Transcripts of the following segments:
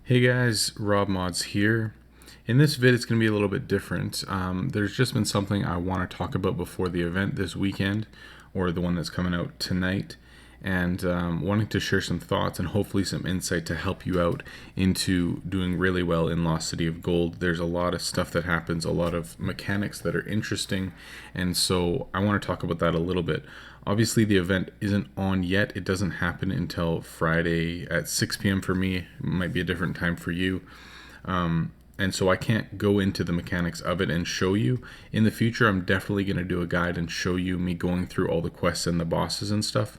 Hey guys, Rob Mods here. In this vid, it's going to be a little bit different. There's just been something I want to talk about before the event this weekend, or the one that's coming out tonight, and wanting to share some thoughts and hopefully some insight to help you out into doing really well in Lost City of Gold. There's a lot of stuff that happens, a lot of mechanics that are interesting, and so I want to talk about that a little bit. Obviously, the event isn't on yet. It doesn't happen until Friday at 6 p.m. for me. It might be a different time for you. And so I can't go into the mechanics of it and show you. In the future, I'm definitely going to do a guide and show you me going through all the quests and the bosses and stuff.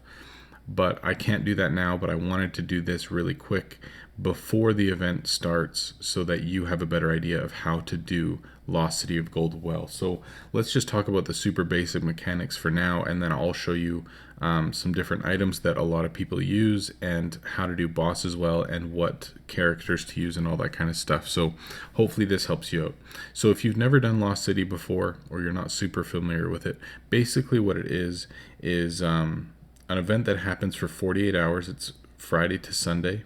But I can't do that now, but I wanted to do this really quick before the event starts so that you have a better idea of how to do Lost City of Gold well. So let's just talk about the super basic mechanics for now, and then I'll show you some different items that a lot of people use and how to do bosses well and what characters to use and all that kind of stuff. So hopefully this helps you out. So if you've never done Lost City before or you're not super familiar with it, basically what it is an event that happens for 48 hours. It's Friday to Sunday.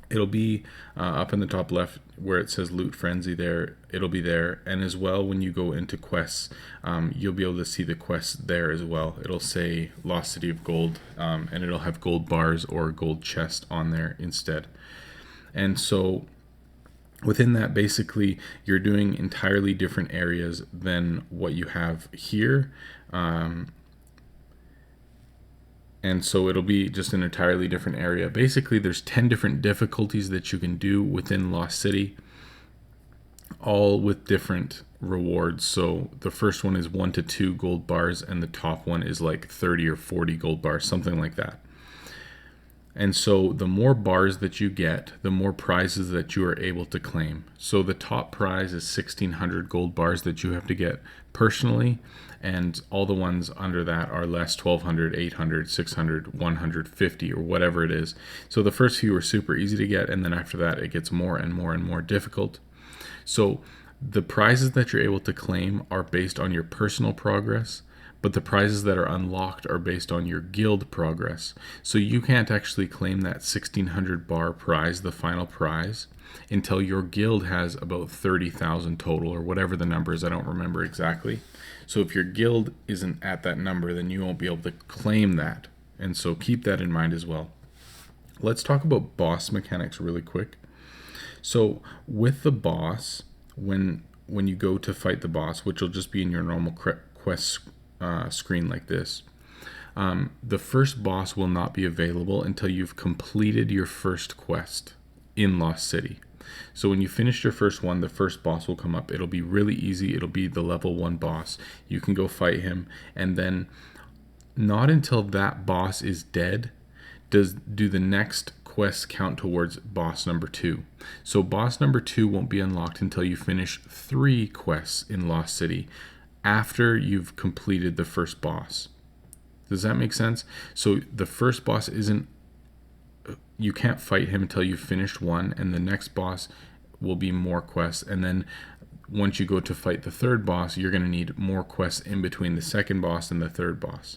It'll be up in the top left where it says Loot Frenzy there. It'll be there. And as well, when you go into quests, you'll be able to see the quests there as well. It'll say Lost City of Gold, and it'll have gold bars or gold chest on there instead. And so within that, basically, you're doing entirely different areas than what you have here. And so it'll be just an entirely different area. Basically, there's 10 different difficulties that you can do within Lost City, all with different rewards. So the first one is 1 to 2 gold bars, and the top one is like 30 or 40 gold bars, something like that. And so the more bars that you get, the more prizes that you are able to claim. So the top prize is 1,600 gold bars that you have to get personally, and all the ones under that are less: 1,200, 800, 600, 150, or whatever it is. So the first few are super easy to get, and then after that it gets more and more and more difficult. So the prizes that you're able to claim are based on your personal progress, but the prizes that are unlocked are based on your guild progress. So you can't actually claim that 1,600 bar prize, the final prize, until your guild has about 30,000 total, or whatever the number is. I don't remember exactly. So if your guild isn't at that number, then you won't be able to claim that. And so keep that in mind as well. Let's talk about boss mechanics really quick. So with the boss, when you go to fight the boss, which will just be in your normal quest screen like this, the first boss will not be available until you've completed your first quest in Lost City. So when you finish your first one, the first boss will come up. It'll be really easy. It'll be the level 1 boss. You can go fight him, and then not until that boss is dead do the next quests count towards boss number 2. So boss number 2 won't be unlocked until you finish 3 quests in Lost City after you've completed the first boss. Does that make sense? So the first boss you can't fight him until you've finished one, and the next boss will be more quests. And then once you go to fight the third boss, you're going to need more quests in between the second boss and the third boss.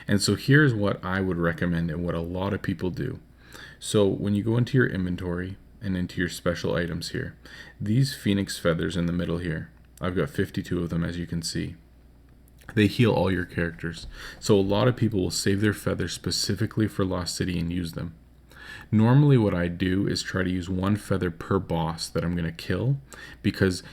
And so here's what I would recommend and what a lot of people do. So when you go into your inventory and into your special items here, these phoenix feathers in the middle here, I've got 52 of them, as you can see. They heal all your characters. So a lot of people will save their feathers specifically for Lost City and use them. Normally what I do is try to use 1 feather per boss that I'm going to kill, because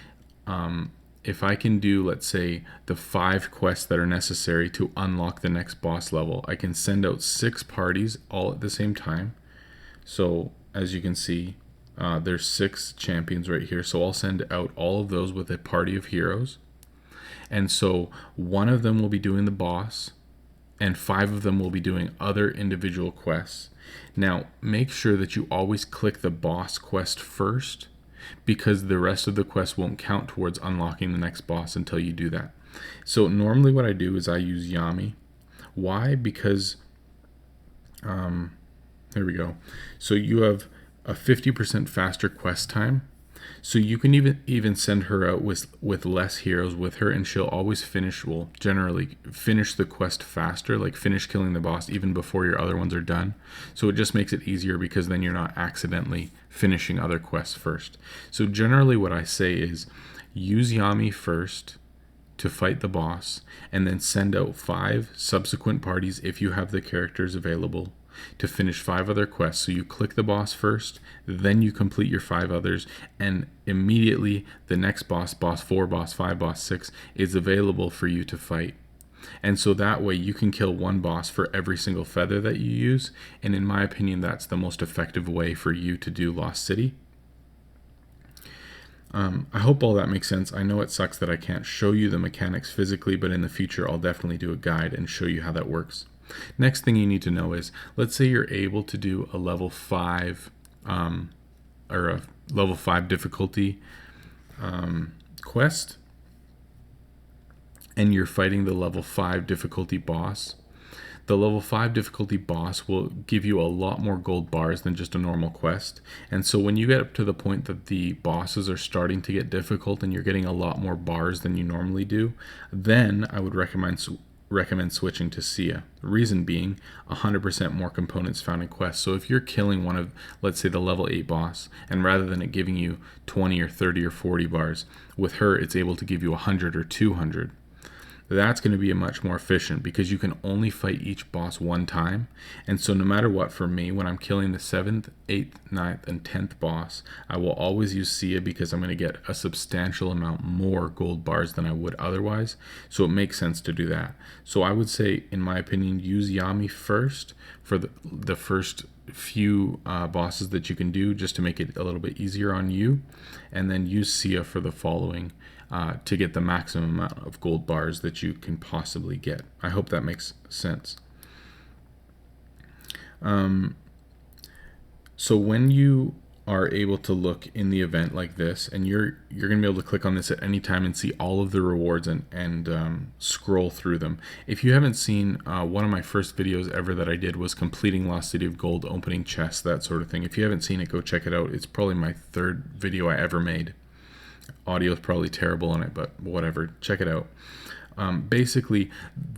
if I can do, let's say, the 5 quests that are necessary to unlock the next boss level, I can send out 6 parties all at the same time. So as you can see, there's 6 champions right here. So I'll send out all of those with a party of heroes. And so 1 of them will be doing the boss, and 5 of them will be doing other individual quests. Now, make sure that you always click the boss quest first, because the rest of the quests won't count towards unlocking the next boss until you do that. So normally what I do is I use Yami. Why? Because, there we go. So you have a 50% faster quest time. So you can even send her out with less heroes with her, and she'll always finish. Well, generally finish the quest faster, like finish killing the boss even before your other ones are done. So it just makes it easier because then you're not accidentally finishing other quests first. So generally, what I say is use Yami first to fight the boss, and then send out 5 subsequent parties if you have the characters available to finish 5 other quests. So you click the boss first, then you complete your 5 others, and immediately the next boss, boss 4, boss 5, boss 6, is available for you to fight. And so that way you can kill one boss for every single feather that you use. And in my opinion, that's the most effective way for you to do Lost City. I hope all that makes sense. I know it sucks that I can't show you the mechanics physically, but in the future I'll definitely do a guide and show you how that works. Next thing you need to know is, let's say you're able to do a level 5 or a level 5 difficulty quest, and you're fighting the level 5 difficulty boss. The level 5 difficulty boss will give you a lot more gold bars than just a normal quest. And so when you get up to the point that the bosses are starting to get difficult and you're getting a lot more bars than you normally do, then I would recommend switching to Sia. The reason being 100% more components found in quests. So if you're killing one of, let's say, the level 8 boss, and rather than it giving you 20 or 30 or 40 bars, with her it's able to give you 100 or 200. That's going to be much more efficient because you can only fight each boss one time. And so no matter what, for me, when I'm killing the 7th, 8th, 9th, and 10th boss, I will always use Sia because I'm going to get a substantial amount more gold bars than I would otherwise. So it makes sense to do that. So I would say, in my opinion, use Yami first for the first few bosses that you can do, just to make it a little bit easier on you, and then use Sia for the following to get the maximum amount of gold bars that you can possibly get. I hope that makes sense. So when you are able to look in the event like this, and you're going to be able to click on this at any time and see all of the rewards and scroll through them. If you haven't seen one of my first videos ever that I did was completing Lost City of Gold, opening chests, that sort of thing. If you haven't seen it, go check it out. It's probably my 3rd video I ever made. Audio is probably terrible on it, but whatever, check it out. Basically,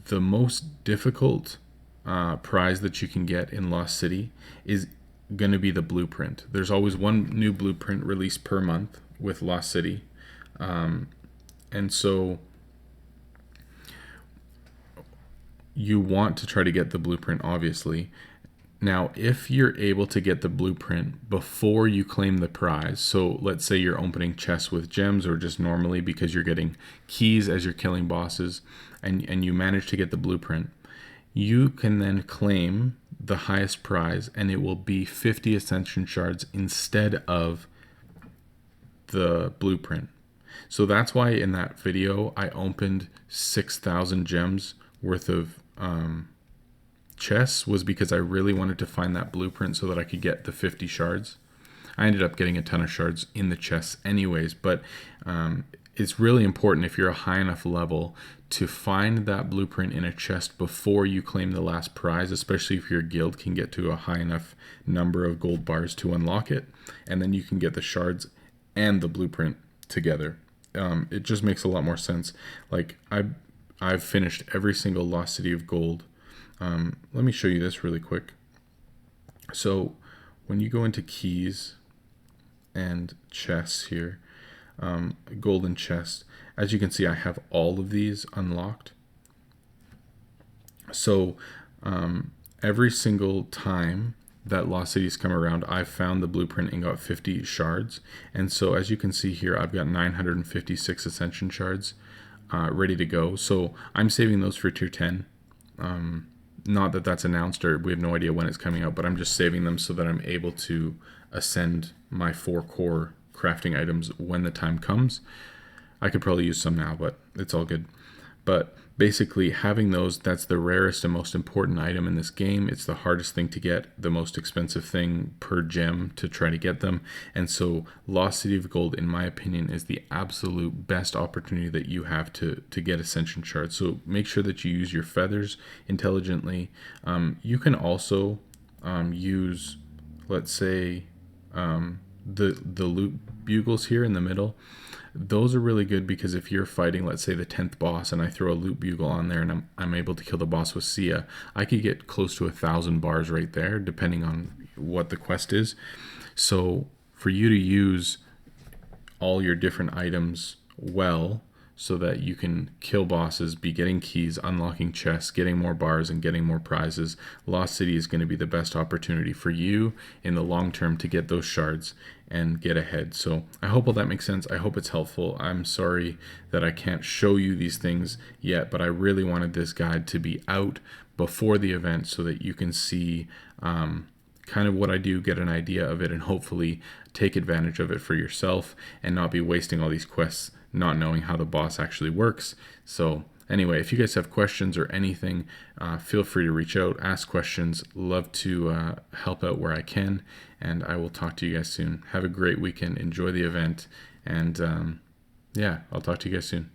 the most difficult prize that you can get in Lost City is going to be the blueprint. There's always one new blueprint released per month with Lost City, and so you want to try to get the blueprint, obviously. Now, if you're able to get the blueprint before you claim the prize, so let's say you're opening chests with gems or just normally because you're getting keys as you're killing bosses, and you manage to get the blueprint, you can then claim the highest prize, and it will be 50 ascension shards instead of the blueprint. So that's why in that video I opened 6,000 gems worth of chests, was because I really wanted to find that blueprint so that I could get the 50 shards. I ended up getting a ton of shards in the chests anyways, but it's really important, if you're a high enough level, to find that blueprint in a chest before you claim the last prize, especially if your guild can get to a high enough number of gold bars to unlock it, and then you can get the shards and the blueprint together. It just makes a lot more sense. Like, I've finished every single Lost City of Gold. Let me show you this really quick. So when you go into keys and chests here, golden chest, as you can see, I have all of these unlocked. So every single time that Lost Cities come around, I've found the blueprint and got 50 shards. And so as you can see here, I've got 956 ascension shards ready to go. So I'm saving those for tier 10. Not that that's announced, or we have no idea when it's coming out, but I'm just saving them so that I'm able to ascend my 4 core crafting items when the time comes. I could probably use some now, but it's all good. But basically, having those, that's the rarest and most important item in this game. It's the hardest thing to get, the most expensive thing per gem to try to get them. And so Lost City of Gold, in my opinion, is the absolute best opportunity that you have to get ascension shards. So make sure that you use your feathers intelligently. You can also use, let's say, the loot bugles here in the middle, those are really good because if you're fighting, let's say, the 10th boss, and I throw a loot bugle on there and I'm able to kill the boss with Sia, I could get close to 1,000 bars right there, depending on what the quest is. So for you to use all your different items well, so that you can kill bosses, be getting keys, unlocking chests, getting more bars, and getting more prizes, Lost City is going to be the best opportunity for you in the long term to get those shards and get ahead. So I hope all that makes sense. I hope it's helpful. I'm sorry that I can't show you these things yet, but I really wanted this guide to be out before the event so that you can see kind of what I do, get an idea of it, and hopefully take advantage of it for yourself and not be wasting all these quests not knowing how the boss actually works. So anyway, if you guys have questions or anything, feel free to reach out, ask questions. Love to help out where I can, and I will talk to you guys soon. Have a great weekend. Enjoy the event, and yeah, I'll talk to you guys soon.